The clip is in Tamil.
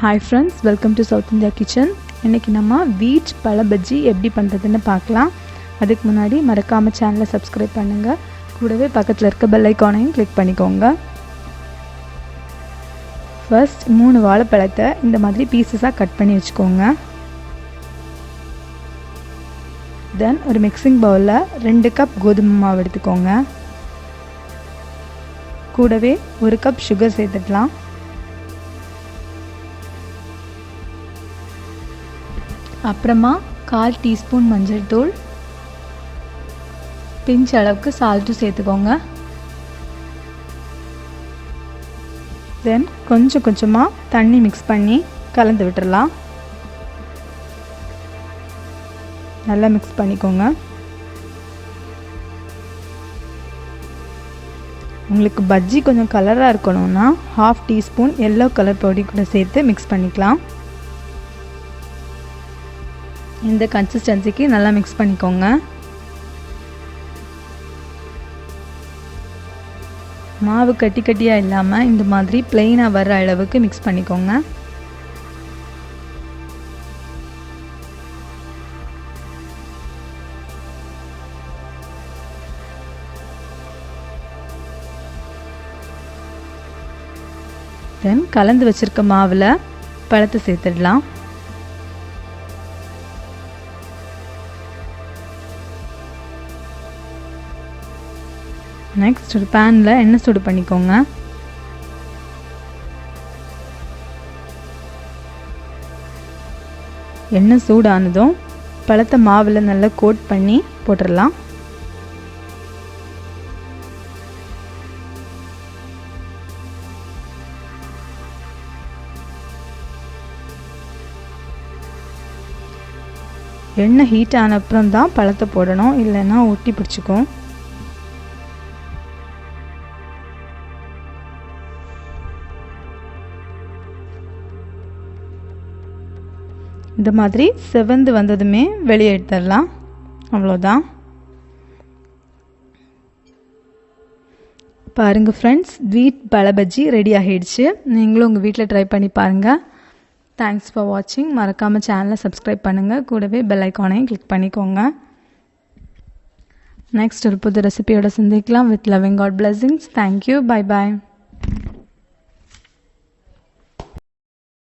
Hi friends, welcome to South India Kitchen. இன்னைக்கு நம்ம வீட் பழ பஜ்ஜி எப்படி பண்றதுன்னு பார்க்கலாம். அதுக்கு முன்னாடி மறக்காம சேனலை சப்ஸ்கிரைப் பண்ணுங்க. கூடவே பக்கத்துல இருக்க பெல் ஐகானையும் கிளிக் பண்ணிக்கோங்க. ஃபர்ஸ்ட் 3 வாழைப்பழத்தை இந்த மாதிரி பீசஸா கட் பண்ணி வெச்சுக்கோங்க. Then ஒரு மிக்சிங் பவுல்ல 2 கப் கோதுமை மாவு எடுத்துக்கோங்க. கூடவே 1 கப் சுகர் சேர்த்துடலாம். அப்புறமா 1/4 டீஸ்பூன் மஞ்சள் தூள், பிஞ்ச் அளவுக்கு சால்ட் சேர்த்துக்கோங்க. தென் கொஞ்சம் கொஞ்சமா தண்ணி மிக்ஸ் பண்ணி கலந்து விட்டுறலாம். நல்லா மிக்ஸ் பண்ணிக்கோங்க. உங்களுக்கு பஜ்ஜி கொஞ்சம் கலரா இருக்கணும்னா 1/2 டீஸ்பூன் yellow கலர் பொடி கூட சேர்த்து மிக்ஸ் பண்ணிக்கலாம். இந்த கன்சிஸ்டன்சிக்கு நல்லா மிக்ஸ் பண்ணிக்கோங்க. மாவு கட்டி கட்டியா இல்லாம இந்த மாதிரி ப்ளைனா வர அளவுக்கு மிக்ஸ் பண்ணிக்கோங்க. தென் கலந்து வச்சிருக்க மாவுல பழத்தை சேர்த்துடலாம். நெக்ஸ்ட் ஒரு பேன்ல எண்ணெய் சூடு பண்ணிக்கோங்க. எண்ணெய் சூடானதும் பழத்தை மாவுல நல்லா கோட் பண்ணி போட்டுடலாம். எண்ணெய் ஹீட் ஆன அப்புறம் தான் பழத்தை போடணும், இல்லைன்னா ஒட்டி பிடிச்சிக்கும். இந்த மாதிரி செவந்து வந்ததுமே வெளியே எடுத்துடலாம். அவ்வளோதான். பாருங்கள் ஃப்ரெண்ட்ஸ், வீட் பழ பஜ்ஜி ரெடி ஆகிடுச்சு. நீங்களும் உங்கள் வீட்டில் ட்ரை பண்ணி பாருங்கள். தேங்க்ஸ் ஃபார் வாட்சிங். மறக்காமல் சேனலை சப்ஸ்கிரைப் பண்ணுங்கள். கூடவே பெல் ஐக்கானையும் கிளிக் பண்ணிக்கோங்க. நெக்ஸ்ட் ஒரு புது ரெசிபியோட சந்திக்கலாம். With loving God blessings. Thank you. Bye bye.